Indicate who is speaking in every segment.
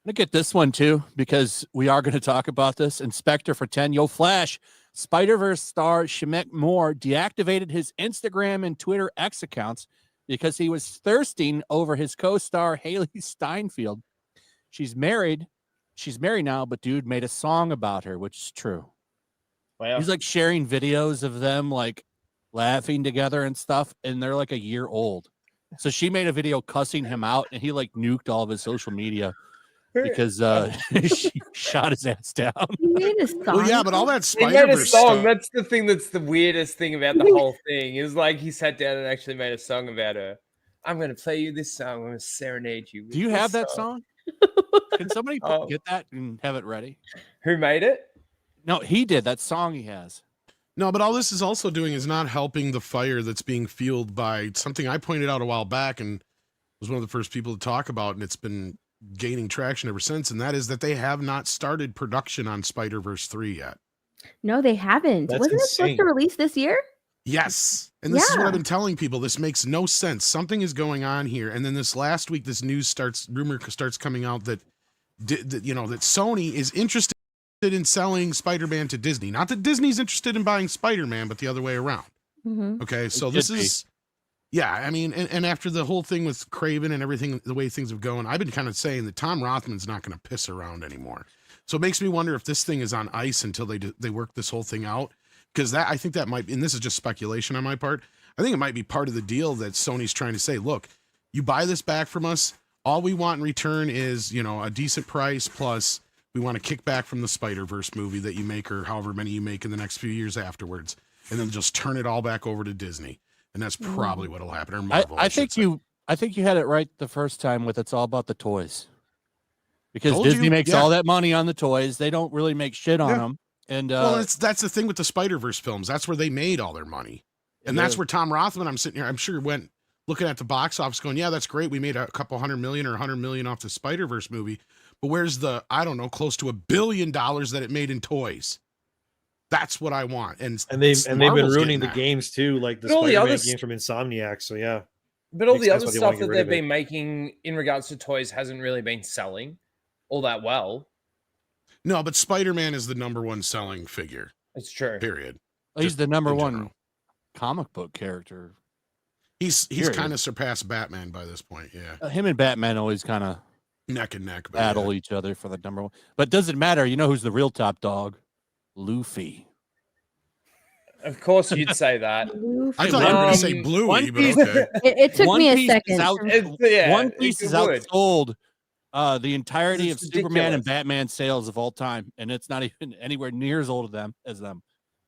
Speaker 1: gonna get this one too because we are going to talk about this. Inspector for 10, YellowFlash. Spider-Verse star Shemek Moore deactivated his Instagram and Twitter X accounts because he was thirsting over his co-star Haley Steinfeld. She's married. She's married now, but dude made a song about her, which is true.
Speaker 2: Wow.
Speaker 1: He's like sharing videos of them like laughing together and stuff, and they're like a year old. So she made a video cussing him out, and he like nuked all of his social media because she shot his ass down.
Speaker 3: He made a song.
Speaker 4: Well, yeah, but all that
Speaker 2: He made a
Speaker 4: Spider-Verse
Speaker 2: song.
Speaker 4: stuff.
Speaker 2: That's the thing. That's the weirdest thing about the whole thing. Is like he sat down and actually made a song about her. I'm going to play you this song. I'm going to serenade you.
Speaker 1: Do you have that song? Can somebody get that and have it ready?
Speaker 2: Who made it?
Speaker 1: No, he did. That song he has.
Speaker 4: No, but all this is also doing is not helping the fire that's being fueled by something I pointed out a while back and was one of the first people to talk about, and it's been gaining traction ever since, and that is that they have not started production on Spider-Verse 3 yet.
Speaker 3: No, they haven't.
Speaker 5: That's
Speaker 3: Wasn't it
Speaker 5: insane.
Speaker 3: supposed to release this year?
Speaker 4: Yes. And this is what
Speaker 3: Yeah.
Speaker 4: I've been telling people. This makes no sense. Something is going on here. And then this last week, this rumor starts coming out that Sony is interested in selling Spider-Man to Disney. Not that Disney's interested in buying Spider-Man, but the other way around.
Speaker 3: Mm-hmm.
Speaker 4: Okay, so this is, yeah, I mean, and after the whole thing with Craven and everything, the way things have gone, I've been kind of saying that Tom Rothman's not going to piss around anymore. So it makes me wonder if this thing is on ice until they work this whole thing out. Because I think that might, and this is just speculation on my part, I think it might be part of the deal that Sony's trying to say, look, you buy this back from us, all we want in return is, a decent price, plus we want to kick back from the Spider-Verse movie that you make or however many you make in the next few years afterwards, and then just turn it all back over to Disney. And that's probably what'll happen. Or Marvel,
Speaker 1: I think you had it right the first time with it's all about the toys. Because
Speaker 4: Told
Speaker 1: Disney
Speaker 4: you,
Speaker 1: makes
Speaker 4: yeah.
Speaker 1: all that money on the toys. They don't really make shit on them. And
Speaker 4: well, that's the thing with the Spider-Verse films. That's where they made all their money. And that's where Tom Rothman, I'm sitting here, I'm sure went looking at the box office going, yeah, that's great. We made a couple $100 million or $100 million off the Spider-Verse movie. But where's the, I don't know, close to $1 billion that it made in toys? That's what I want. And
Speaker 5: they've been
Speaker 4: Marvel's
Speaker 5: ruining the
Speaker 4: getting that.
Speaker 5: games too, like the
Speaker 2: But all the
Speaker 5: Spider-Man
Speaker 2: other
Speaker 5: games from Insomniac. So yeah.
Speaker 2: But all
Speaker 5: Makes
Speaker 2: the
Speaker 5: sense
Speaker 2: other
Speaker 5: why they wanna
Speaker 2: stuff
Speaker 5: get
Speaker 2: that
Speaker 5: rid
Speaker 2: they've
Speaker 5: of it.
Speaker 2: been making in regards to toys hasn't really been selling all that well.
Speaker 4: No, but Spider-Man is the number one selling figure.
Speaker 2: It's true.
Speaker 4: Period.
Speaker 1: he's
Speaker 4: Just
Speaker 1: the number
Speaker 4: in
Speaker 1: one
Speaker 4: general.
Speaker 1: comic book character.
Speaker 4: He's
Speaker 1: Period.
Speaker 4: kind of surpassed Batman by this point. Yeah.
Speaker 1: Him and Batman always kind of
Speaker 4: Neck and neck. But
Speaker 1: battle
Speaker 4: yeah.
Speaker 1: each other for the number one. But it doesn't matter. You know who's the real top dog? Luffy.
Speaker 2: Of course, you'd say that.
Speaker 4: I thought you were going to say Bluey,
Speaker 1: One
Speaker 4: but
Speaker 1: Piece-
Speaker 4: okay.
Speaker 3: It took
Speaker 1: One
Speaker 3: me a
Speaker 1: Piece
Speaker 3: second.
Speaker 1: is out-
Speaker 2: Yeah,
Speaker 1: One Piece
Speaker 2: it
Speaker 1: is
Speaker 2: would.
Speaker 1: outsold the entirety of
Speaker 2: It's
Speaker 1: Superman and
Speaker 2: ridiculous.
Speaker 1: Batman sales of all time, and it's not even anywhere near as old as them.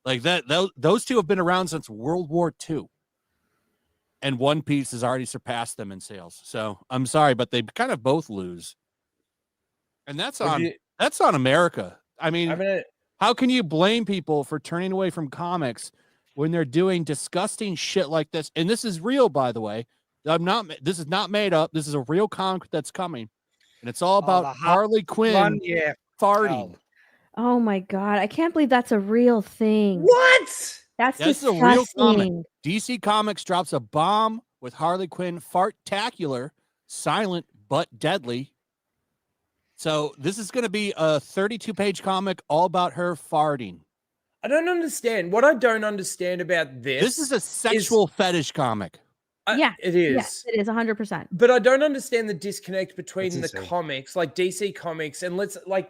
Speaker 1: Like that, those two have been around since World War II, and One Piece has already surpassed them in sales. So I'm sorry, but they kind of both lose, and that's on America. I mean, how can you blame people for turning away from comics when they're doing disgusting shit like this? And this is real, by the way. This is not made up. This is a real comic that's coming. And it's all about Harley Quinn farting.
Speaker 3: Oh my god, I can't believe that's a real thing.
Speaker 2: What?
Speaker 3: That's
Speaker 1: This is a
Speaker 3: disgusting.
Speaker 1: real comic. DC Comics drops a bomb with Harley Quinn fartacular, silent but deadly. So this is going to be a 32-page comic all about her farting.
Speaker 2: I don't understand. What I don't understand about
Speaker 1: This is a sexual fetish comic.
Speaker 3: Yeah,
Speaker 2: it is.
Speaker 3: Yes, it is 100%.
Speaker 2: But I don't understand the disconnect between
Speaker 5: That's
Speaker 2: the
Speaker 5: insane.
Speaker 2: comics, like DC Comics, and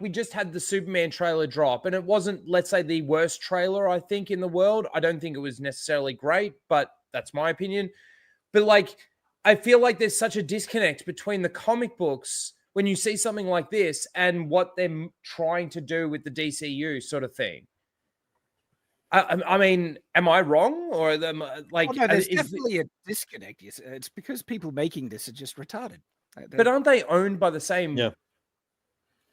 Speaker 2: we just had the Superman trailer drop, and it wasn't, let's say, the worst trailer, I think, in the world. I don't think it was necessarily great, but that's my opinion. But I feel like there's such a disconnect between the comic books when you see something like this and what they're trying to do with the DCU sort of thing. I mean, am I wrong? Or
Speaker 6: no, there's definitely a disconnect. It's because people making this are just retarded.
Speaker 2: But aren't they owned by the same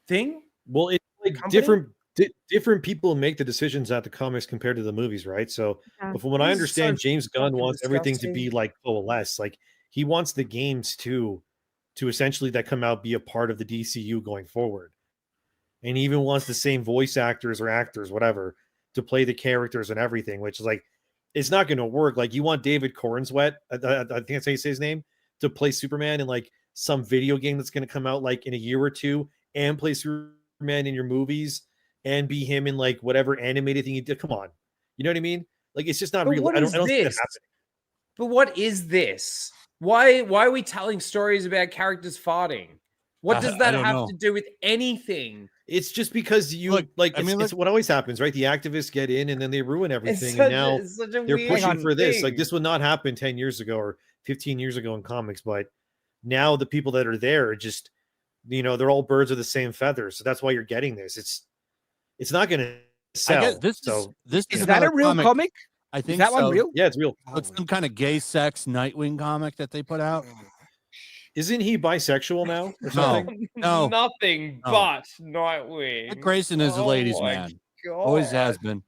Speaker 2: thing?
Speaker 5: Well, it's like
Speaker 2: Company?
Speaker 5: different people make the decisions at the comics compared to the movies, right? So,
Speaker 3: Yeah.
Speaker 5: but from what I
Speaker 2: This is
Speaker 5: understand,
Speaker 2: so
Speaker 5: James Gunn
Speaker 2: fucking
Speaker 5: wants everything to be
Speaker 2: disgusting.
Speaker 5: like coalesce. Like he wants the games to essentially that come out be a part of the DCU going forward, and he even wants the same voice actors or actors, whatever, to play the characters and everything. Which is like, it's not going to work. Like you want David Cornsweet, I think that's how you say his name, to play Superman in like some video game that's going to come out like in a year or two, and play Superman in your movies and be him in like whatever animated thing you did. Come on, you know what I mean? Like it's just not
Speaker 2: But
Speaker 5: real.
Speaker 2: what
Speaker 5: I
Speaker 2: is
Speaker 5: don't see that
Speaker 2: this?
Speaker 5: happening.
Speaker 2: But what is this? Why are we telling stories about characters farting? What does
Speaker 1: I
Speaker 2: that
Speaker 1: don't
Speaker 2: have
Speaker 1: know.
Speaker 2: to do with anything?
Speaker 5: It's just because you
Speaker 1: Look,
Speaker 5: like.
Speaker 1: I mean,
Speaker 5: It's what always happens, right? The activists get in and then they ruin everything, and now
Speaker 2: It's such a
Speaker 5: they're
Speaker 2: weird
Speaker 5: pushing for this. Like
Speaker 2: thing.
Speaker 5: this would not happen 10 years ago or 15 years ago in comics, but now the people that are there are just, they're all birds of the same feather. So that's why you're getting this. It's not going to sell.
Speaker 1: I guess this is
Speaker 6: Is that a
Speaker 1: another
Speaker 6: real comic?
Speaker 1: I think
Speaker 6: Is that
Speaker 1: so.
Speaker 6: one real?
Speaker 5: Yeah, it's real.
Speaker 1: It's some kind of gay sex Nightwing comic that they put out.
Speaker 5: Isn't he bisexual now or
Speaker 1: No.
Speaker 5: something?
Speaker 1: No.
Speaker 2: Nothing
Speaker 1: No.
Speaker 2: but Nightwing.
Speaker 1: Dick Grayson is a
Speaker 2: Oh
Speaker 1: ladies'
Speaker 2: my
Speaker 1: man. Always has
Speaker 2: God.
Speaker 1: been.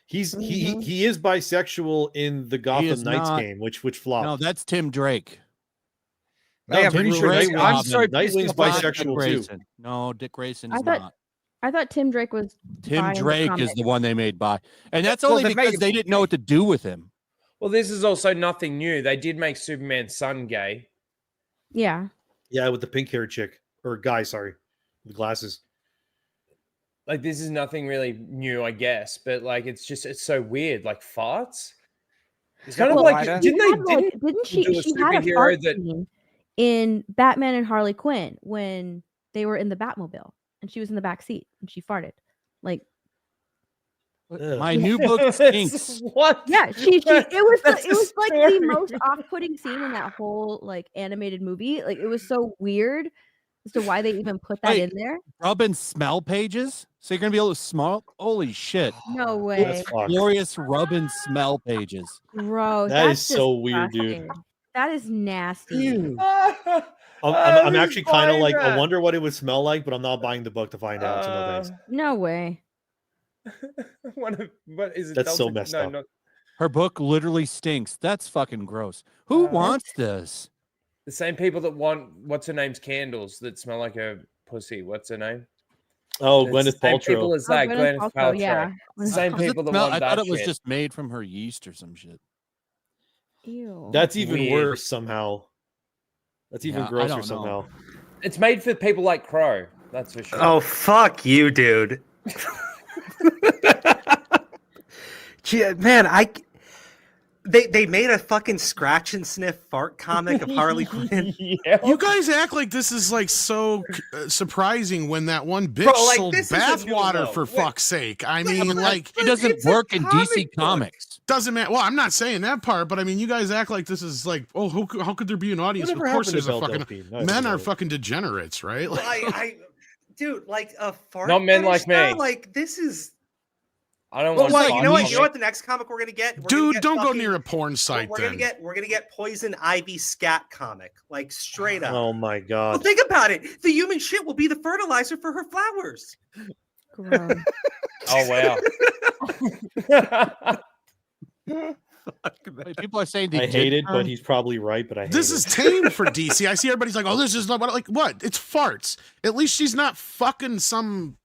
Speaker 5: He is bisexual in the Gotham
Speaker 1: is
Speaker 5: Knights
Speaker 1: not.
Speaker 5: game, which flopped.
Speaker 1: No, that's Tim Drake.
Speaker 5: No,
Speaker 6: Yeah, I'm
Speaker 5: Tim
Speaker 6: pretty sure.
Speaker 5: Drake-
Speaker 6: I'm
Speaker 1: Robin.
Speaker 6: so pissed
Speaker 5: Nightwing's
Speaker 6: off about
Speaker 1: Not Dick
Speaker 5: bisexual too.
Speaker 1: Grayson. No, Dick Grayson
Speaker 3: I
Speaker 1: is
Speaker 3: thought-
Speaker 1: not.
Speaker 3: I thought Tim Drake was
Speaker 1: Tim
Speaker 3: bi in the
Speaker 1: Drake is
Speaker 3: comic.
Speaker 1: the one they made bi. And that's
Speaker 6: Well,
Speaker 1: only
Speaker 6: they made
Speaker 1: because
Speaker 6: him
Speaker 1: they didn't know what to do with him.
Speaker 2: Well, this is also nothing new. They did make Superman's son gay.
Speaker 3: Yeah.
Speaker 5: Yeah, with the pink haired chick or guy, sorry, with glasses.
Speaker 2: Like, this is nothing really new, I guess, but like, it's so weird. Like, farts. It's kind of
Speaker 3: Well,
Speaker 2: like,
Speaker 6: Lighter?
Speaker 2: didn't
Speaker 3: She had,
Speaker 2: they?
Speaker 3: like-
Speaker 2: Didn't
Speaker 3: didn't she?
Speaker 2: do a
Speaker 3: She had a
Speaker 2: superhero
Speaker 3: fart
Speaker 2: that-
Speaker 3: scene in Batman and Harley Quinn when they were in the Batmobile and she was in the back seat and she farted. Like,
Speaker 5: Ugh.
Speaker 1: My new book stinks.
Speaker 2: What?
Speaker 3: yeah, it was
Speaker 2: That's
Speaker 3: it was
Speaker 2: a
Speaker 3: like the
Speaker 2: story.
Speaker 3: most off-putting scene in that whole like animated movie. Like, it was so weird as to why they even put that
Speaker 1: Wait.
Speaker 3: in there.
Speaker 1: Rub and smell pages? So you're going to be able to smell? Holy shit.
Speaker 3: No way.
Speaker 5: That's fucked.
Speaker 1: Glorious rub and smell pages.
Speaker 3: Gross.
Speaker 5: That
Speaker 3: That's
Speaker 5: is so weird, dude.
Speaker 3: disgusting. That is nasty.
Speaker 5: I'm actually kind of like, I
Speaker 2: wonder.
Speaker 5: wonder what it would smell like, but I'm not buying the book to find out. So no thanks.
Speaker 3: No way.
Speaker 2: What is it?
Speaker 5: That's so
Speaker 2: Delta-
Speaker 5: messed
Speaker 2: no,
Speaker 5: up.
Speaker 2: not-
Speaker 1: Her book literally stinks. That's fucking gross. Who
Speaker 2: Uh,
Speaker 1: wants this?
Speaker 2: The same people that want what's her name's candles that smell like a pussy. What's her name?
Speaker 5: Oh,
Speaker 2: It's
Speaker 5: Gwyneth
Speaker 2: the same people
Speaker 5: Paltrow.
Speaker 2: as that.
Speaker 3: Gwyneth
Speaker 2: Gwyneth
Speaker 3: Paltrow,
Speaker 2: Paltrow.
Speaker 3: yeah.
Speaker 2: The same
Speaker 1: Does it
Speaker 2: people that
Speaker 1: smell-
Speaker 2: want
Speaker 1: I thought
Speaker 2: that
Speaker 1: it was
Speaker 2: shit.
Speaker 1: just made from her yeast or some shit.
Speaker 3: Ew.
Speaker 5: That's even
Speaker 2: Weird.
Speaker 5: worse somehow. That's even
Speaker 1: Yeah, I
Speaker 5: grosser
Speaker 1: don't know.
Speaker 5: somehow.
Speaker 2: It's made for people like Crow. That's for sure.
Speaker 7: Oh, fuck you, dude. Gee, man, they made a fucking scratch and sniff fart comic of Harley Quinn.
Speaker 2: Yeah.
Speaker 4: You guys act like this is like so surprising when that one bitch
Speaker 7: Bro, like,
Speaker 4: sold
Speaker 7: this is a new
Speaker 4: bathwater
Speaker 7: low.
Speaker 4: for
Speaker 7: Wait.
Speaker 4: fuck's sake. I mean, like,
Speaker 1: It doesn't
Speaker 7: It's a
Speaker 1: work in
Speaker 7: comic
Speaker 1: DC
Speaker 7: book.
Speaker 1: Comics.
Speaker 4: doesn't matter. Well, I'm not saying that part, but I mean, you guys act like this is like, oh, how could there be an audience?
Speaker 5: Whatever
Speaker 4: Of course,
Speaker 5: happened to
Speaker 4: there's a
Speaker 5: Belle
Speaker 4: fucking
Speaker 5: Delphine? No,
Speaker 4: men
Speaker 5: no.
Speaker 4: are fucking degenerates, right? Like,
Speaker 7: Dude, like a fart.
Speaker 2: Not men
Speaker 7: fetish
Speaker 2: like
Speaker 7: now?
Speaker 2: me.
Speaker 7: Like this is.
Speaker 2: I don't
Speaker 7: Well,
Speaker 2: want.
Speaker 7: what?
Speaker 2: fart
Speaker 7: You know what?
Speaker 2: comic.
Speaker 7: You know what? The next comic we're gonna get. We're gonna
Speaker 4: dude,
Speaker 7: get
Speaker 4: don't go
Speaker 7: fucking-
Speaker 4: near a porn site.
Speaker 7: We're
Speaker 4: then
Speaker 7: gonna get Poison Ivy scat comic, like straight up.
Speaker 5: Oh my
Speaker 7: Well,
Speaker 5: god.
Speaker 7: think about it. The human shit will be the fertilizer for her flowers.
Speaker 3: Gross.
Speaker 2: Oh wow.
Speaker 1: Wait, people are saying they
Speaker 5: I hate
Speaker 1: did
Speaker 5: it, but he's probably right. But I hate
Speaker 4: this
Speaker 5: it.
Speaker 4: is tame for DC. I see everybody's like, oh, this is not what. Like, what? It's farts. At least she's not fucking some,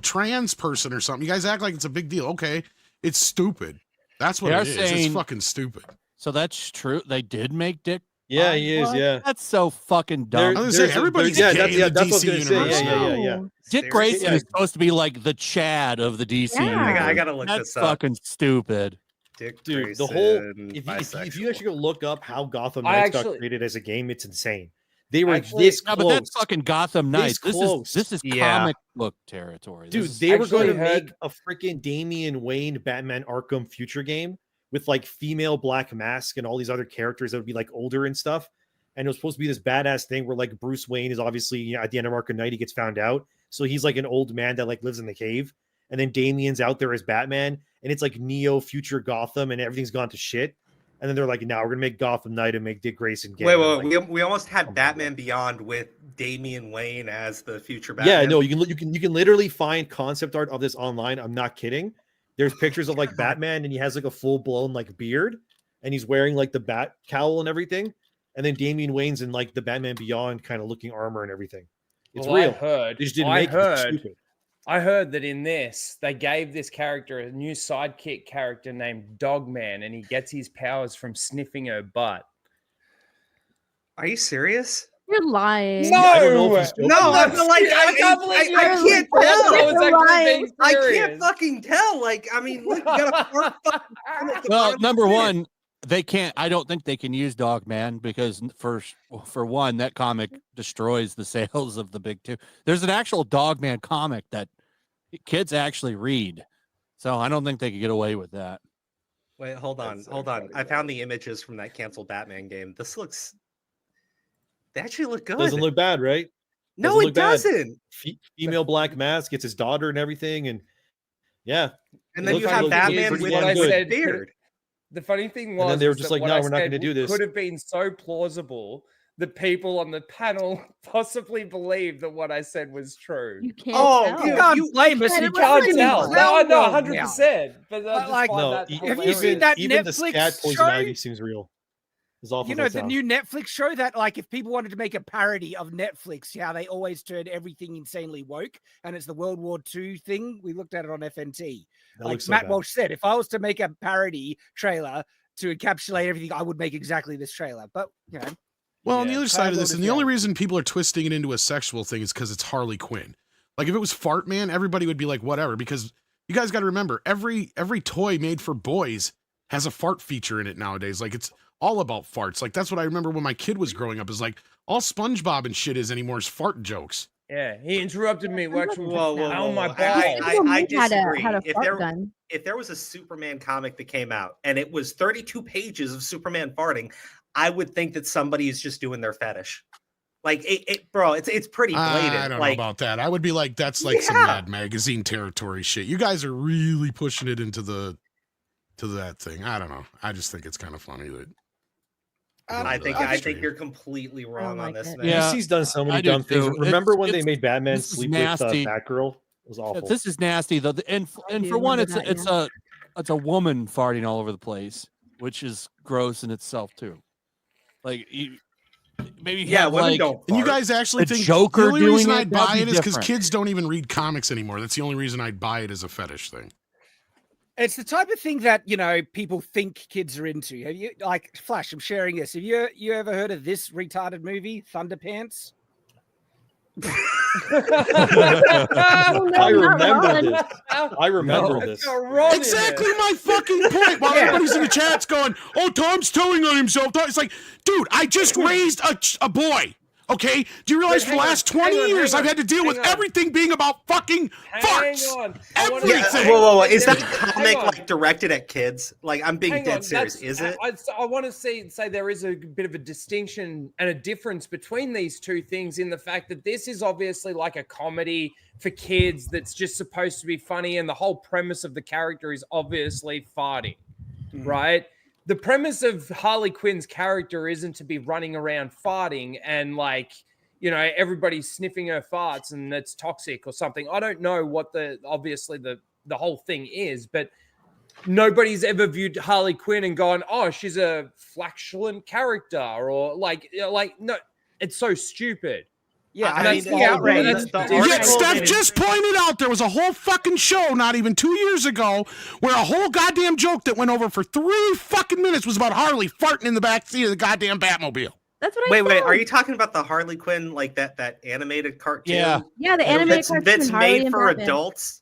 Speaker 4: trans person or something. You guys act like it's a big deal. Okay, it's stupid. That's what
Speaker 1: They are
Speaker 4: it is. It's
Speaker 1: saying-
Speaker 4: fucking stupid.
Speaker 1: So that's true. They did make Dick.
Speaker 5: Yeah, he is.
Speaker 1: What?
Speaker 5: Yeah.
Speaker 1: That's so fucking dumb.
Speaker 4: I was gonna say,
Speaker 5: There's a-
Speaker 4: everybody's
Speaker 5: yeah,
Speaker 4: gay
Speaker 5: that's,
Speaker 4: in
Speaker 5: yeah,
Speaker 4: the
Speaker 5: that's what I
Speaker 4: DC
Speaker 5: was gonna say.
Speaker 4: universe.
Speaker 5: Yeah.
Speaker 3: No.
Speaker 1: Dick
Speaker 7: Seriously?
Speaker 1: Grayson is supposed to be like the Chad of the DC.
Speaker 3: Yeah.
Speaker 1: universe.
Speaker 7: I gotta look
Speaker 1: That's
Speaker 7: this up.
Speaker 1: fucking stupid.
Speaker 7: Dick
Speaker 5: Dude, the
Speaker 7: Grayson,
Speaker 5: whole if you
Speaker 7: bisexual.
Speaker 5: actually go look up how Gotham
Speaker 2: I
Speaker 5: Knights got
Speaker 2: actually-
Speaker 5: created as a game, it's insane. They were
Speaker 2: Actually-
Speaker 5: this
Speaker 1: Yeah,
Speaker 5: close.
Speaker 1: but that's fucking Gotham Knights. This
Speaker 5: close.
Speaker 1: is
Speaker 7: Yeah.
Speaker 1: comic book territory.
Speaker 5: Dude,
Speaker 1: This is-
Speaker 5: they were going to
Speaker 2: Actually heard-
Speaker 5: make a freaking Damian Wayne Batman Arkham future game with like female Black Mask and all these other characters that would be like older and stuff. And it was supposed to be this badass thing where like Bruce Wayne is obviously at the end of Arkham Knight, he gets found out. So he's like an old man that like lives in the cave. And then Damian's out there as Batman. And it's like Neo future Gotham and everything's gone to shit. And then they're like, now we're going to make Gotham Knight and make Dick Grayson gay.
Speaker 7: Wait,
Speaker 5: And I'm like,
Speaker 7: we almost had Batman Beyond with Damian Wayne as the future Batman.
Speaker 5: yeah, no, you can literally find concept art of this online. I'm not kidding. There's pictures of like Batman and he has like a full blown like beard and he's wearing like the bat cowl and everything. And then Damian Wayne's in like the Batman Beyond kind of looking armor and everything. It's
Speaker 2: Well,
Speaker 5: real. They just didn't make it. It's stupid.
Speaker 2: I heard that in this, they gave this character a new sidekick character named Dogman, and he gets his powers from sniffing her butt.
Speaker 7: Are you serious?
Speaker 3: You're lying.
Speaker 2: No,
Speaker 5: I don't know if he's joking.
Speaker 7: No, I feel like
Speaker 2: I can't believe you
Speaker 7: I
Speaker 2: actually
Speaker 7: can't
Speaker 2: thought
Speaker 7: tell.
Speaker 2: that was
Speaker 3: You're
Speaker 2: actually
Speaker 3: lying.
Speaker 2: being
Speaker 7: I
Speaker 2: serious.
Speaker 7: can't fucking tell. Like, I mean, look, you got a fart fucking comic of
Speaker 1: Well,
Speaker 7: Harley
Speaker 1: number
Speaker 7: Quinn.
Speaker 1: one, they can't. I don't think they can use Dog Man because for one, that comic destroys the sales of the big two. There's an actual Dog Man comic that kids actually read, so I don't think they could get away with that.
Speaker 7: Wait, hold on. I found the images from that canceled Batman game. This looks. They actually look good.
Speaker 5: Doesn't look bad, right?
Speaker 7: No,
Speaker 5: doesn't
Speaker 7: it
Speaker 5: look bad.
Speaker 7: doesn't.
Speaker 5: Female Black Mask gets his daughter and everything, and yeah.
Speaker 7: And
Speaker 5: It
Speaker 7: then
Speaker 5: looks
Speaker 7: you
Speaker 5: like
Speaker 7: have
Speaker 5: it looks
Speaker 7: Batman
Speaker 5: pretty
Speaker 7: with
Speaker 5: damn
Speaker 2: what I
Speaker 5: good.
Speaker 2: said.
Speaker 7: beard.
Speaker 2: The funny thing
Speaker 5: And
Speaker 2: was,
Speaker 5: then they were
Speaker 2: is
Speaker 5: just
Speaker 2: that
Speaker 5: like,
Speaker 2: what
Speaker 5: "No,
Speaker 2: I
Speaker 5: we're not
Speaker 2: said
Speaker 5: gonna do this."
Speaker 2: Could have been so plausible that people on the panel possibly believed that what I said was true.
Speaker 3: You can't
Speaker 7: Oh,
Speaker 3: tell.
Speaker 6: You can't blame us.
Speaker 3: said
Speaker 6: You
Speaker 3: it was
Speaker 2: Can't
Speaker 3: funny.
Speaker 2: tell.
Speaker 3: Well,
Speaker 2: No, no,
Speaker 6: well,
Speaker 2: 100%. But I just
Speaker 6: Like,
Speaker 2: find
Speaker 5: No,
Speaker 2: that
Speaker 6: have you seen
Speaker 2: hilarious.
Speaker 6: that
Speaker 5: even the
Speaker 6: Netflix
Speaker 5: scat poison
Speaker 6: show?
Speaker 5: ivy seems real. As awful
Speaker 6: You
Speaker 5: as
Speaker 6: know,
Speaker 5: that
Speaker 6: the
Speaker 5: sounds.
Speaker 6: new Netflix show that, like, if people wanted to make a parody of Netflix, how they always turn everything insanely woke, and it's the World War II thing. We looked at it on FNT.
Speaker 5: That
Speaker 6: Like
Speaker 5: looks so
Speaker 6: Matt
Speaker 5: bad.
Speaker 6: Walsh said, if I was to make a parody trailer to encapsulate everything, I would make exactly this trailer. But, you know,
Speaker 4: Well, on the
Speaker 2: Yeah.
Speaker 4: other side of this,
Speaker 6: Parallel
Speaker 4: and the only
Speaker 6: reality.
Speaker 4: reason people are twisting it into a sexual thing is because it's Harley Quinn. Like if it was Fart Man, everybody would be like, whatever, because you guys got to remember, every toy made for boys has a fart feature in it nowadays. Like it's all about farts. Like that's what I remember when my kid was growing up, is like all SpongeBob and shit is anymore is fart jokes.
Speaker 2: Yeah, he interrupted me. Watch him.
Speaker 7: Whoa, whoa,
Speaker 2: Oh
Speaker 7: whoa,
Speaker 2: my
Speaker 7: whoa.
Speaker 2: balls.
Speaker 7: I disagree.
Speaker 3: Had a
Speaker 7: If
Speaker 3: fart
Speaker 7: there-
Speaker 3: gun.
Speaker 7: If there was a Superman comic that came out and it was 32 pages of Superman farting, I would think that somebody is just doing their fetish. Like bro, it's pretty blatant.
Speaker 4: I don't
Speaker 7: like,
Speaker 4: know about that. I would be like, that's like some
Speaker 7: Yeah.
Speaker 4: Mad Magazine territory shit. You guys are really pushing it into that thing. I don't know. I just think it's kind of funny that.
Speaker 7: I think
Speaker 4: Extreme.
Speaker 7: you're completely wrong on
Speaker 3: like
Speaker 7: this,
Speaker 3: it.
Speaker 7: man.
Speaker 1: Yeah.
Speaker 5: DC's done so
Speaker 1: I
Speaker 5: many
Speaker 1: do
Speaker 5: dumb things.
Speaker 1: too.
Speaker 5: Remember when they
Speaker 1: It's-
Speaker 5: made Batman
Speaker 1: this is
Speaker 5: sleep
Speaker 1: nasty.
Speaker 5: with Batgirl? It was awful.
Speaker 1: This is nasty though, and
Speaker 3: I do
Speaker 1: for one,
Speaker 3: remember
Speaker 1: it's
Speaker 3: that,
Speaker 1: it's a woman farting all over the place, which is gross in itself too. Like you, maybe
Speaker 7: Yeah,
Speaker 1: have,
Speaker 7: women
Speaker 1: like,
Speaker 7: don't.
Speaker 4: And you
Speaker 7: fart.
Speaker 4: guys actually
Speaker 1: a
Speaker 4: think
Speaker 1: Joker
Speaker 4: the only
Speaker 1: doing
Speaker 4: reason
Speaker 1: it,
Speaker 4: I'd
Speaker 1: that'd
Speaker 4: buy
Speaker 1: be
Speaker 4: it is because
Speaker 1: different.
Speaker 4: kids don't even read comics anymore. That's the only reason I'd buy it as a fetish thing.
Speaker 6: it's the type of thing that, you know, people think kids are into. Have you, like, Flash, I'm sharing this. Have you ever heard of this retarded movie, Thunderpants?
Speaker 5: I remember this. I remember
Speaker 2: It's
Speaker 5: this.
Speaker 2: got Ron in
Speaker 4: Exactly
Speaker 2: it.
Speaker 4: my fucking point. While
Speaker 6: Yeah.
Speaker 4: everybody's in the chats going, "Oh, Tom's telling on himself." It's like, dude, I just raised a boy. Okay, do you realize for the
Speaker 2: hang on,
Speaker 4: last 20
Speaker 2: hang on,
Speaker 4: years
Speaker 2: hang
Speaker 4: I've had to deal
Speaker 2: on,
Speaker 4: with
Speaker 2: hang on.
Speaker 4: everything being about fucking
Speaker 2: Hang
Speaker 4: farts?
Speaker 2: on. I wanna-
Speaker 7: Yeah,
Speaker 4: Everything.
Speaker 7: whoa. Is that
Speaker 2: Hang
Speaker 7: comic
Speaker 2: on.
Speaker 7: like directed at kids? Like I'm being
Speaker 2: Hang
Speaker 7: dead
Speaker 2: on,
Speaker 7: serious. Is it?
Speaker 2: I want to say there is a bit of a distinction and a difference between these two things in the fact that this is obviously like a comedy for kids that's just supposed to be funny, and the whole premise of the character is obviously farting, right? The premise of Harley Quinn's character isn't to be running around farting and like, you know, everybody's sniffing her farts and that's toxic or something. I don't know what the whole thing is, but nobody's ever viewed Harley Quinn and gone, oh, she's a flatulent character, or like no, it's so stupid.
Speaker 6: Yeah,
Speaker 7: I
Speaker 6: that's
Speaker 7: mean,
Speaker 6: the
Speaker 7: the-
Speaker 6: outrage.
Speaker 7: the-
Speaker 6: That's
Speaker 7: the
Speaker 6: the-
Speaker 4: Yet
Speaker 7: article
Speaker 4: Steph
Speaker 7: that-
Speaker 4: just pointed out there was a whole fucking show not even 2 years ago where a whole goddamn joke that went over for 3 fucking minutes was about Harley farting in the back seat of the goddamn Batmobile.
Speaker 3: That's what I
Speaker 7: Wait.
Speaker 3: said.
Speaker 7: Are you talking about the Harley Quinn, like that animated cartoon?
Speaker 1: Yeah.
Speaker 3: Yeah, the animated
Speaker 7: That's,
Speaker 3: cartoon.
Speaker 7: that's
Speaker 3: Harley
Speaker 7: made
Speaker 3: and
Speaker 7: for
Speaker 3: Batman.
Speaker 7: adults.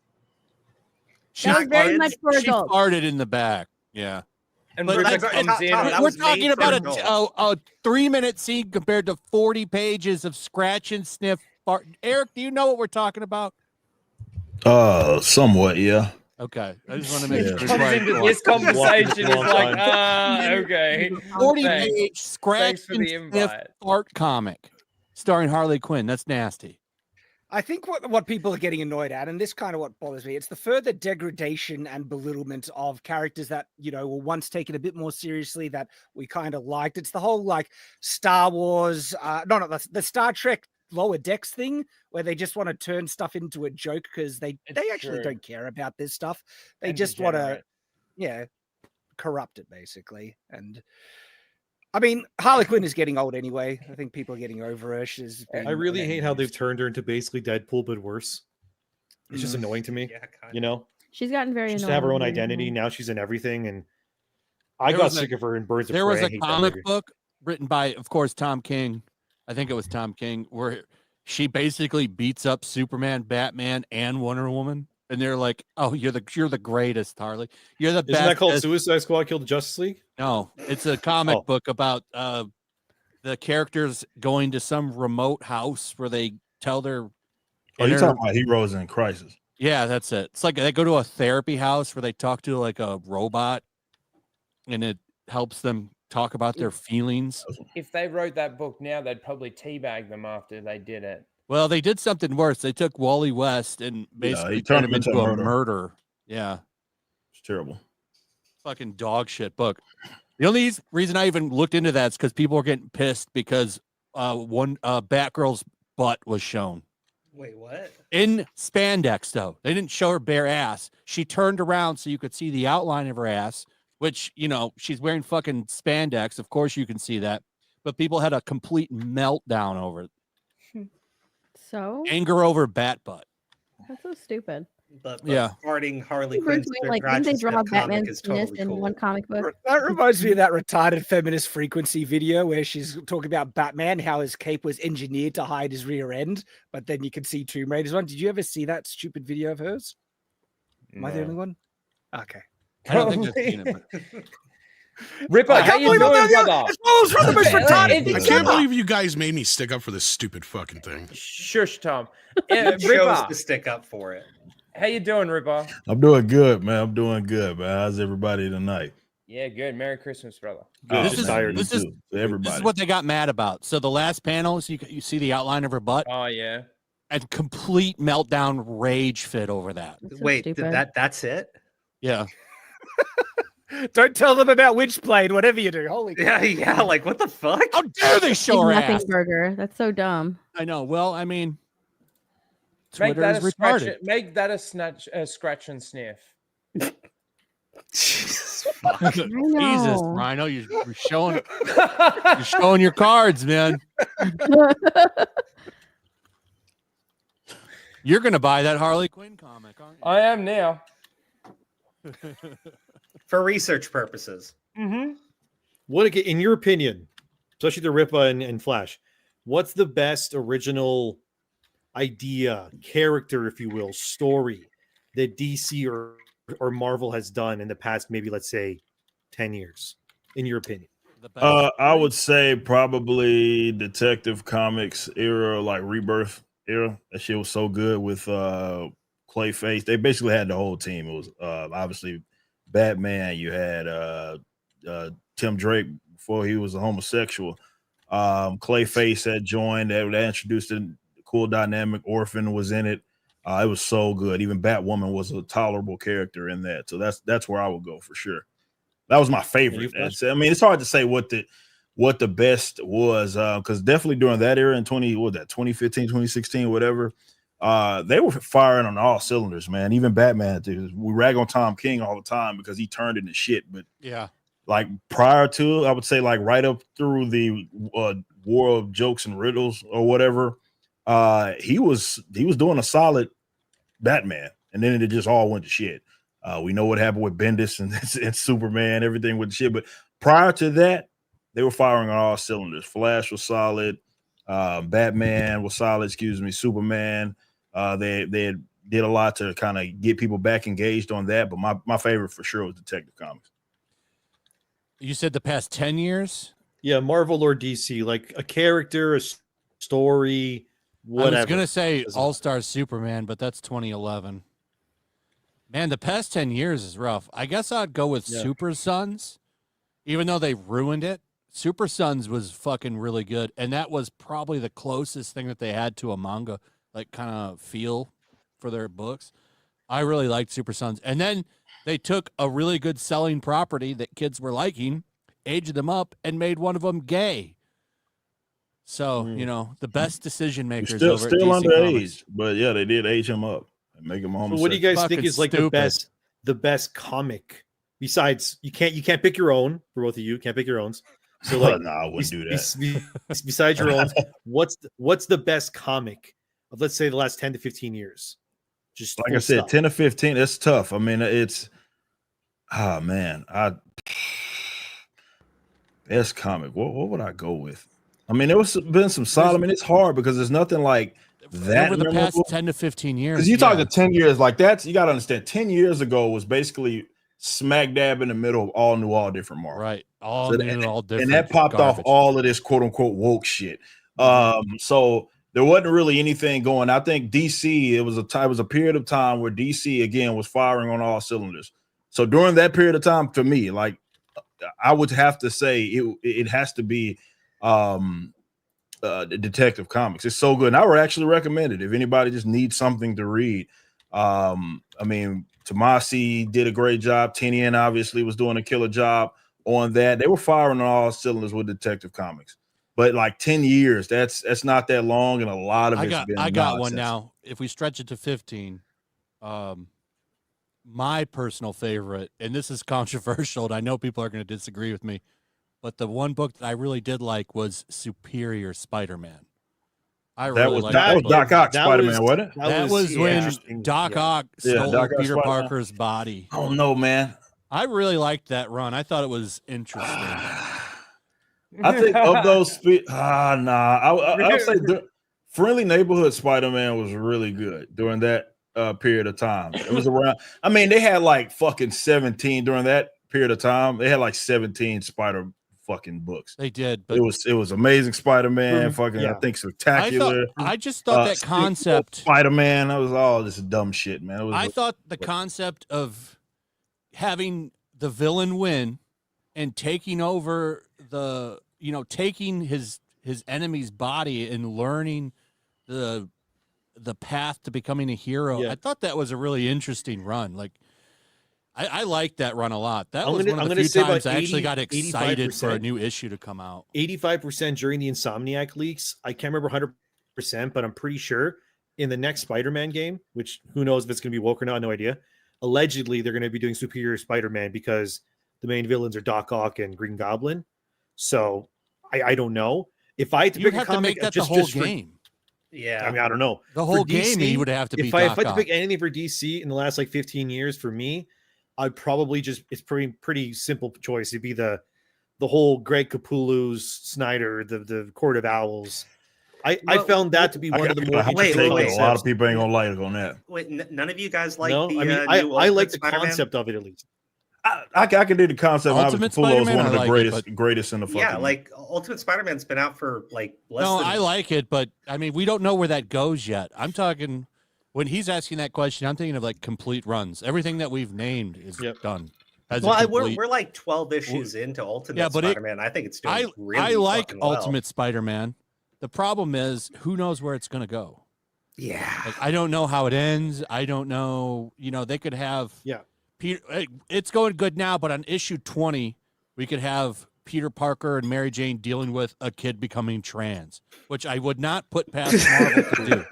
Speaker 1: She
Speaker 3: That was very
Speaker 7: kids.
Speaker 3: much for
Speaker 1: she
Speaker 3: adults.
Speaker 1: farted in the back. Yeah.
Speaker 2: And
Speaker 1: But
Speaker 2: Rupert
Speaker 1: that's-
Speaker 2: comes in.
Speaker 7: that
Speaker 1: We're
Speaker 7: was made
Speaker 1: talking
Speaker 7: for
Speaker 1: about
Speaker 7: adults.
Speaker 1: a 3-minute scene compared to 40 pages of scratch and sniff fart. Eric, do you know what we're talking about?
Speaker 8: Somewhat, yeah.
Speaker 1: Okay. I just want to make
Speaker 8: Yeah.
Speaker 1: sure.
Speaker 2: comes
Speaker 1: before I
Speaker 2: into
Speaker 1: go
Speaker 2: this
Speaker 1: on.
Speaker 2: conversation is
Speaker 5: Long
Speaker 2: like,
Speaker 5: time.
Speaker 2: okay.
Speaker 1: 40
Speaker 2: Thanks.
Speaker 1: page scratch
Speaker 2: Thanks for
Speaker 1: and
Speaker 2: the
Speaker 1: sniff
Speaker 2: invite.
Speaker 1: fart comic starring Harley Quinn. That's nasty.
Speaker 6: I think what people are getting annoyed at, and this kind of what bothers me, it's the further degradation and belittlement of characters that, you know, were once taken a bit more seriously that we kind of liked. It's the whole like Star Wars, the Star Trek Lower Decks thing where they just want to turn stuff into a joke because they actually
Speaker 2: true.
Speaker 6: don't care about this stuff. They
Speaker 2: And
Speaker 6: just want to,
Speaker 2: degenerate.
Speaker 6: corrupt it basically. And I mean, Harley Quinn is getting old anyway. I think people are getting over her. She's been
Speaker 5: I really hate how they've
Speaker 6: abused.
Speaker 5: turned her into basically Deadpool, but worse. It's just annoying to me.
Speaker 7: Yeah, kind
Speaker 5: You know,
Speaker 3: She's gotten very
Speaker 5: she used to
Speaker 3: annoying.
Speaker 5: have her own
Speaker 3: very
Speaker 5: identity.
Speaker 3: annoying.
Speaker 5: Now she's in everything, and I
Speaker 1: There
Speaker 5: got
Speaker 1: was a-
Speaker 5: sick of her in Birds of
Speaker 1: There
Speaker 5: Prey.
Speaker 1: was
Speaker 5: I
Speaker 1: a
Speaker 5: hate that
Speaker 1: comic
Speaker 5: movie.
Speaker 1: book written by, of course, Tom King. I think it was Tom King, where she basically beats up Superman, Batman, and Wonder Woman, and they're like, "Oh, you're the greatest, Harley. You're the best."
Speaker 5: Isn't that called Suicide Squad Killed the Justice League?
Speaker 1: No, it's a comic
Speaker 5: Oh.
Speaker 1: book about the characters going to some remote house where they tell their.
Speaker 8: Oh, you're
Speaker 1: inner-
Speaker 8: talking about Heroes in Crisis.
Speaker 1: Yeah, that's it. It's like they go to a therapy house where they talk to like a robot, and it helps them talk about their feelings.
Speaker 2: If they wrote that book now, they'd probably teabag them after they did it.
Speaker 1: Well, they did something worse. They took Wally West and basically
Speaker 8: he
Speaker 1: turned
Speaker 8: turned
Speaker 1: him
Speaker 8: him
Speaker 1: into
Speaker 8: into
Speaker 1: a
Speaker 8: a murderer.
Speaker 1: murderer. Yeah,
Speaker 8: It's terrible.
Speaker 1: fucking dog shit book. The only reason I even looked into that is because people were getting pissed because one Batgirl's butt was shown.
Speaker 7: Wait, what?
Speaker 1: In spandex, though. They didn't show her bare ass. She turned around so you could see the outline of her ass, which, you know, she's wearing fucking spandex. Of course you can see that. But people had a complete meltdown over it.
Speaker 3: So
Speaker 1: Anger over bat butt.
Speaker 3: that's so stupid.
Speaker 7: But
Speaker 1: Yeah.
Speaker 7: farting Harley
Speaker 3: People are
Speaker 7: Quinn
Speaker 3: doing, like, didn't they draw
Speaker 7: comic
Speaker 3: Batman's
Speaker 7: is
Speaker 3: penis
Speaker 7: totally
Speaker 3: in
Speaker 7: cool.
Speaker 3: one comic book?
Speaker 6: That reminds me of that retarded feminist frequency video where she's talking about Batman, how his cape was engineered to hide his rear end, but then you can see Tomb Raider's one. Did you ever see that stupid video of hers? Am I the
Speaker 2: No.
Speaker 6: only one? Okay.
Speaker 1: I don't think I've seen it. But
Speaker 2: Ripper,
Speaker 6: I
Speaker 2: how
Speaker 6: can't
Speaker 2: you
Speaker 6: believe I'm
Speaker 2: doing,
Speaker 6: the
Speaker 2: brother?
Speaker 6: It's one of the most
Speaker 2: Okay,
Speaker 6: retarded
Speaker 2: if-
Speaker 6: things
Speaker 4: I can't
Speaker 6: ever.
Speaker 4: believe you guys made me stick up for this stupid fucking thing.
Speaker 2: Shush, Tom.
Speaker 7: He chose
Speaker 2: Ripper,
Speaker 7: to stick up for it.
Speaker 2: how you doing, Ripper?
Speaker 8: I'm doing good, man. I'm doing good, man. How's everybody tonight?
Speaker 2: Yeah, good. Merry Christmas, brother.
Speaker 8: Good.
Speaker 1: This
Speaker 8: Just
Speaker 1: is-
Speaker 8: tired
Speaker 1: this
Speaker 8: too.
Speaker 1: is-
Speaker 8: To
Speaker 1: this
Speaker 8: everybody.
Speaker 1: is what they got mad about. So the last panels, you see the outline of her butt,
Speaker 2: Oh, yeah.
Speaker 1: and complete meltdown rage fit over that.
Speaker 3: That's so
Speaker 7: Wait,
Speaker 3: stupid.
Speaker 7: that's it?
Speaker 1: Yeah.
Speaker 6: Don't tell them about Witchblade, whatever you do. Holy crap.
Speaker 7: Yeah, like what the fuck?
Speaker 1: How dare they show her
Speaker 3: Nothing
Speaker 1: ass?
Speaker 3: burger. That's so dumb.
Speaker 1: I know. Well, I mean,
Speaker 2: Make
Speaker 1: Twitter
Speaker 2: that
Speaker 1: is
Speaker 2: a scratch.
Speaker 1: retarded.
Speaker 2: Make that a scratch and sniff.
Speaker 7: Jesus.
Speaker 1: Jesus,
Speaker 3: know.
Speaker 1: Rhino, you're showing your cards, man. You're gonna buy that Harley Quinn comic, aren't you?
Speaker 2: I am now.
Speaker 7: For research purposes.
Speaker 2: Mm-hmm.
Speaker 5: What, in your opinion, especially the Ripa and Flash, what's the best original idea, character, if you will, story that DC or Marvel has done in the past, maybe let's say 10 years, in your opinion?
Speaker 1: The best.
Speaker 8: I would say probably Detective Comics era, like Rebirth era. That shit was so good with Clayface. They basically had the whole team. It was obviously Batman. You had Tim Drake before he was a homosexual. Clayface had joined. They introduced a cool dynamic. Orphan was in it. It was so good. Even Batwoman was a tolerable character in that. So that's where I would go for sure. That was my favorite. I mean, it's hard to say what the best was, because definitely during that era in 2015, 2016, whatever, they were firing on all cylinders, man. Even Batman, dude. We rag on Tom King all the time because he turned into shit. But
Speaker 1: Yeah.
Speaker 8: like prior to, I would say like right up through the War of Jokes and Riddles or whatever, he was doing a solid Batman, and then it just all went to shit. We know what happened with Bendis and Superman, everything with shit. But prior to that, they were firing on all cylinders. Flash was solid. Batman was solid. Superman. They did a lot to kind of get people back engaged on that. But my favorite for sure was Detective Comics.
Speaker 1: You said the past 10 years?
Speaker 5: Yeah, Marvel or DC, like a character, a story, whatever.
Speaker 1: I was going to say
Speaker 5: Doesn't
Speaker 1: All-Star Superman, but that's 2011. Man, the past 10 years is rough. I guess I'd go with
Speaker 5: Yeah.
Speaker 1: Super Sons, even though they ruined it. Super Sons was fucking really good, and that was probably the closest thing that they had to a manga, like kind of feel for their books. I really liked Super Sons. And then they took a really good selling property that kids were liking, aged them up, and made one of them gay. So, you know, the best decision makers
Speaker 8: Still
Speaker 1: over at DC
Speaker 8: underage,
Speaker 1: Comics.
Speaker 8: but yeah, they did age him up and make him
Speaker 5: So
Speaker 8: homosexual.
Speaker 5: what do you guys think
Speaker 1: Fucking
Speaker 5: is like
Speaker 1: stupid.
Speaker 5: the best comic? Besides, you can't pick your own for both of you. Can't pick your own. So like,
Speaker 8: no, I wouldn't do that.
Speaker 5: Besides your own, what's the best comic of, let's say, the last 10 to 15 years? Just
Speaker 8: Like
Speaker 5: full
Speaker 8: I said,
Speaker 5: stop.
Speaker 8: 10 to 15, it's tough. I mean, it's man, best comic. What would I go with? I mean, there was been some solid. I mean, it's hard because there's nothing like that
Speaker 1: over the past
Speaker 8: memorable.
Speaker 1: 10 to 15 years.
Speaker 8: Because you're talking 10 years, like that's you got to understand. 10 years ago was basically smack dab in the middle of all new, all different Marvel.
Speaker 1: Right, all new, all different,
Speaker 8: and that popped
Speaker 1: garbage.
Speaker 8: off all of this quote unquote woke shit. So there wasn't really anything going. I think DC, it was a period of time where DC again was firing on all cylinders. So during that period of time, for me, like I would have to say it has to be Detective Comics. It's so good. And I would actually recommend it if anybody just needs something to read. I mean, Tomasi did a great job. Tinian obviously was doing a killer job on that. They were firing on all cylinders with Detective Comics. But like 10 years, that's not that long, and a lot of it's been
Speaker 1: I got one
Speaker 8: nonsense.
Speaker 1: now. If we stretch it to 15, my personal favorite, and this is controversial, and I know people are going to disagree with me, but the one book that I really did like was Superior Spider-Man.
Speaker 8: That was Doc Ock Spider-Man, wasn't it?
Speaker 1: That was when Doc Ock stole Peter Parker's body.
Speaker 8: Oh no, man!
Speaker 1: I really liked that run. I thought it was interesting.
Speaker 8: I think of those, I would say Friendly Neighborhood Spider-Man was really good during that period of time. It was around. I mean, they had like fucking 17 during that period of time. They had like 17 Spider fucking books.
Speaker 1: They did, but
Speaker 8: it was Amazing Spider-Man, I think Spectacular.
Speaker 1: I just thought that concept
Speaker 8: Spider-Man, that was all this dumb shit, man.
Speaker 1: I thought the concept of having the villain win and taking over taking his enemy's body and learning the path to becoming a hero. I thought that was a really interesting run. Like I liked that run a lot. That was one of the few times I actually got excited for a new issue to come out.
Speaker 5: 85% during the Insomniac leaks. I can't remember 100%, but I'm pretty sure in the next Spider-Man game, which who knows if it's going to be woke or not, no idea. Allegedly, they're going to be doing Superior Spider-Man because the main villains are Doc Ock and Green Goblin. So I don't know. If I had to pick a comic,
Speaker 1: to make that the whole game.
Speaker 7: Yeah,
Speaker 5: I mean, I don't know.
Speaker 1: The whole game, he would have to be.
Speaker 5: If I had to pick anything for DC in the last like 15 years, for me, I'd probably it's pretty simple choice. It'd be the whole Greg Capullo's Snyder, the Court of Owls. I found that to be one of the more interesting.
Speaker 7: Wait.
Speaker 8: A lot of people ain't gonna like it on that.
Speaker 7: Wait, none of you guys like
Speaker 5: no,
Speaker 7: the
Speaker 5: I mean,
Speaker 7: new
Speaker 5: I like the
Speaker 7: Spider-Man?
Speaker 5: concept of it at least.
Speaker 8: I can do the concept.
Speaker 1: Ultimate
Speaker 8: Capullo is
Speaker 1: Spider-Man,
Speaker 8: one of the
Speaker 1: I like
Speaker 8: greatest in the fucking.
Speaker 7: Yeah, like Ultimate Spider-Man's been out for like less than...
Speaker 1: I like it, but I mean, we don't know where that goes yet. I'm talking when he's asking that question. I'm thinking of like complete runs. Everything that we've named is done.
Speaker 7: Well, we're like 12 issues into Ultimate Spider-Man. I think it's doing really
Speaker 1: I like
Speaker 7: fucking well.
Speaker 1: Ultimate Spider-Man. The problem is, who knows where it's going to go?
Speaker 7: Yeah,
Speaker 1: like, I don't know how it ends. I don't know. They could have.
Speaker 5: Yeah.
Speaker 1: Peter, it's going good now, but on issue 20, we could have Peter Parker and Mary Jane dealing with a kid becoming trans, which I would not put past Marvel to do.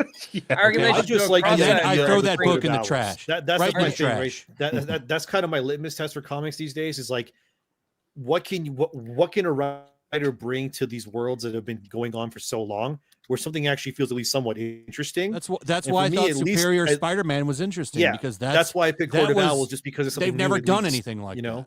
Speaker 2: I just like
Speaker 1: I throw that book in the trash.
Speaker 5: That's
Speaker 1: right
Speaker 5: my
Speaker 1: in the
Speaker 5: thing,
Speaker 1: trash.
Speaker 5: Right? That's kind of my litmus test for comics these days. Is like, what can a writer bring to these worlds that have been going on for so long, where something actually feels at least somewhat interesting?
Speaker 1: That's why I thought Superior Spider-Man was interesting.
Speaker 5: Yeah,
Speaker 1: because
Speaker 5: that's why I picked Court of Owls, just because it's something
Speaker 1: they've never
Speaker 5: new,
Speaker 1: done anything like
Speaker 5: that.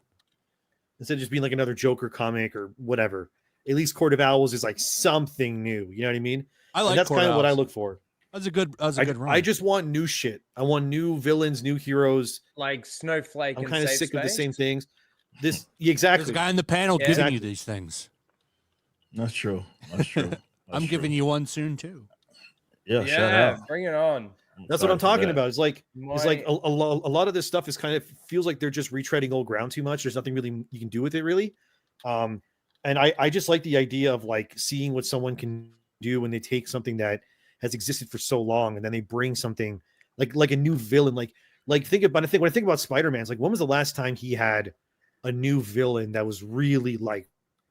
Speaker 5: Instead of just being like another Joker comic or whatever. At least Court of Owls is like something new. You know what I mean?
Speaker 1: I like.
Speaker 5: And that's kind of what I look for.
Speaker 1: That's a good run.
Speaker 5: I just want new shit. I want new villains, new heroes.
Speaker 2: Like Snowflake.
Speaker 5: I'm kind of sick of the same things.
Speaker 1: There's
Speaker 5: Exactly.
Speaker 1: a guy in the panel giving you these things.
Speaker 8: That's true.
Speaker 1: I'm giving you one soon too.
Speaker 8: Yeah, shout out.
Speaker 2: Bring it on.
Speaker 5: That's what I'm talking about. It's like a lot of this stuff is kind of feels like they're just retreading old ground too much. There's nothing really you can do with it really. And I just like the idea of like seeing what someone can do when they take something that has existed for so long and then they bring something like a new villain. Like think about when I think about Spider-Man, it's like when was the last time he had a new villain that was really like,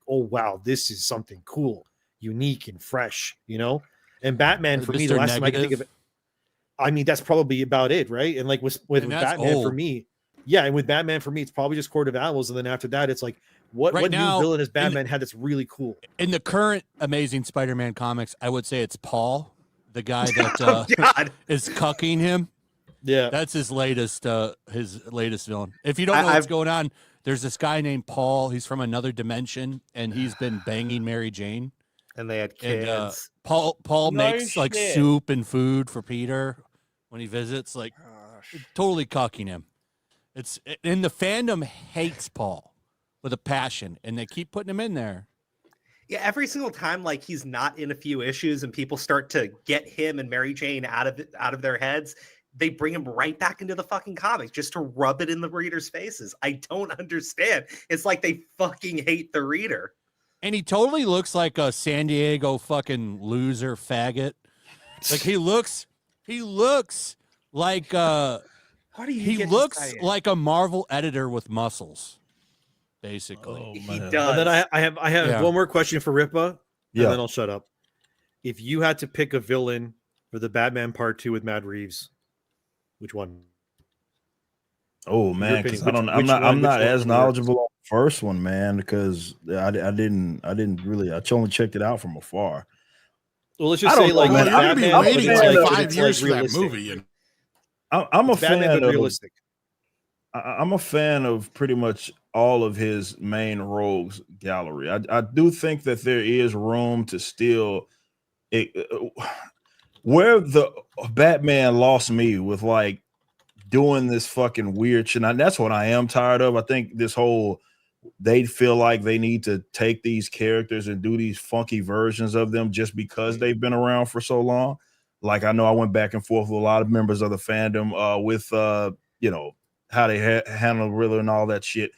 Speaker 5: oh wow, this is something cool, unique and fresh, And Batman for me, the last time I can think of it, I mean, that's probably about it, right? And like with Batman for me, and with Batman for me, it's probably just Court of Owls, and then after that, it's like what new villain has Batman had that's really cool?
Speaker 1: In the current Amazing Spider-Man comics, I would say it's Paul, the guy that is cucking him.
Speaker 5: Yeah,
Speaker 1: that's his latest villain. If you don't know what's going on, there's this guy named Paul. He's from another dimension, and he's been banging Mary Jane.
Speaker 7: And they had
Speaker 1: And
Speaker 7: kids.
Speaker 1: Paul
Speaker 2: No
Speaker 1: makes like
Speaker 2: shit.
Speaker 1: soup and food for Peter when he visits, like
Speaker 6: Gosh.
Speaker 1: totally cucking him. It's and the fandom hates Paul with a passion, and they keep putting him in there.
Speaker 7: Yeah, every single time like he's not in a few issues and people start to get him and Mary Jane out of their heads, they bring him right back into the fucking comic just to rub it in the readers' faces. I don't understand. It's like they fucking hate the reader.
Speaker 1: And he totally looks like a San Diego fucking loser faggot. Like he looks like
Speaker 2: How do you
Speaker 1: he
Speaker 2: get to
Speaker 1: looks
Speaker 2: say it?
Speaker 1: like a Marvel editor with muscles, basically.
Speaker 8: Oh,
Speaker 7: He
Speaker 8: man.
Speaker 7: does.
Speaker 5: And then I have
Speaker 1: Yeah.
Speaker 5: one more question for Ripa, and
Speaker 8: Yeah.
Speaker 5: then I'll shut up. If you had to pick a villain for the Batman Part 2 with Matt Reeves, which one?
Speaker 8: Oh
Speaker 5: your
Speaker 8: man, because
Speaker 5: opinion,
Speaker 8: I'm
Speaker 5: which
Speaker 8: not
Speaker 5: one
Speaker 8: as
Speaker 5: works?
Speaker 8: knowledgeable on the first one, man, because I didn't really I only checked it out from afar.
Speaker 5: Well, let's
Speaker 8: I
Speaker 5: just
Speaker 8: don't
Speaker 5: say
Speaker 8: know,
Speaker 5: like
Speaker 8: man.
Speaker 5: it's
Speaker 4: You're gonna be
Speaker 5: Batman, but
Speaker 4: waiting
Speaker 5: it's
Speaker 8: like
Speaker 5: but
Speaker 4: 5
Speaker 5: it's,
Speaker 4: years for that
Speaker 5: realistic.
Speaker 4: movie, and
Speaker 8: I'm a
Speaker 5: It's Batman,
Speaker 8: fan
Speaker 5: but
Speaker 8: of
Speaker 5: realistic.
Speaker 8: I'm a fan of pretty much all of his main rogues gallery. I do think that there is room to still where the Batman lost me with like doing this fucking weird shit. And that's what I am tired of. I think this whole they feel like they need to take these characters and do these funky versions of them just because they've been around for so long. Like I know I went back and forth with a lot of members of the fandom with you know how they handle Riddler and all that shit.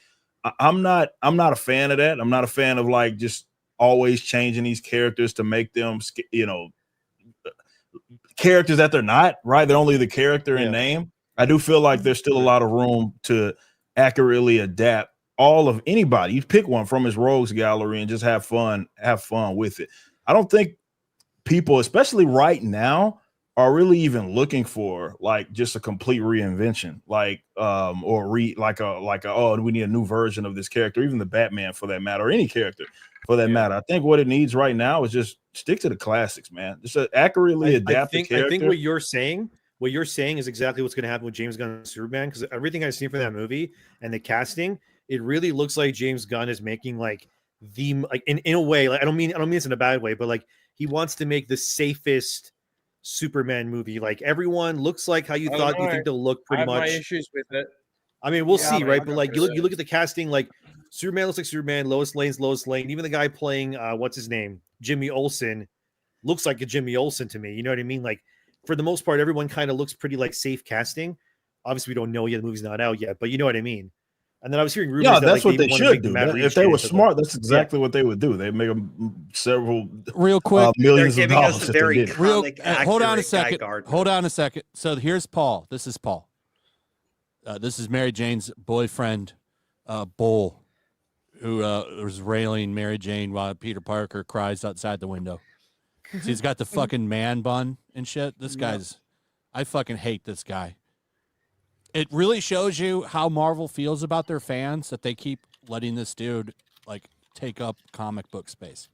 Speaker 8: I'm not a fan of that. I'm not a fan of like just always changing these characters to make them you know characters that they're not, right? They're only the character in name. I do feel like there's still a lot of room to accurately adapt all of anybody. You pick one from his rogues gallery and just have fun with it. I don't think people, especially right now, are really even looking for like just a complete reinvention, like or oh, we need a new version of this character, even the Batman for that matter, or any character for that matter. I think what it needs right now is just stick to the classics, man. Just accurately adapt the character.
Speaker 5: I think what you're saying is exactly what's going to happen with James Gunn's Superman, because everything I've seen from that movie and the casting, it really looks like James Gunn is making like in a way, like I don't mean this in a bad way, but like he wants to make the safest Superman movie. Like everyone looks like how you thought you think they'll look
Speaker 2: I
Speaker 5: pretty
Speaker 2: have my
Speaker 5: much.
Speaker 2: issues with it.
Speaker 5: I mean, we'll
Speaker 2: Yeah,
Speaker 5: see,
Speaker 2: man,
Speaker 5: right?
Speaker 2: I'm
Speaker 5: But
Speaker 2: not
Speaker 5: like
Speaker 2: gonna
Speaker 5: you look at the casting, like Superman looks like Superman, Lois Lane's Lois Lane, even the guy playing what's his name, Jimmy Olsen, looks like a Jimmy Olsen to me. You know what I mean? Like for the most part, everyone kind of looks pretty like safe casting. Obviously, we don't know yet; the movie's not out yet, but you know what I mean. And then I was hearing rumors that
Speaker 8: that's
Speaker 5: like,
Speaker 8: what they should do. If they were smart, that's exactly what they would do. They make them several
Speaker 1: real quick
Speaker 8: millions
Speaker 7: They're
Speaker 8: of
Speaker 7: giving
Speaker 8: dollars
Speaker 7: us a
Speaker 8: if they
Speaker 7: very
Speaker 8: did it.
Speaker 7: comic
Speaker 1: hold on a
Speaker 7: accurate Guy
Speaker 1: second.
Speaker 7: Gardner.
Speaker 1: Hold on a second. So here's Paul. This is Paul. This is Mary Jane's boyfriend, Bull, who was railing Mary Jane while Peter Parker cries outside the window. So he's got the fucking man bun and shit. This guy's, I fucking hate this guy. It really shows you how Marvel feels about their fans that they keep letting this dude like take up comic book space.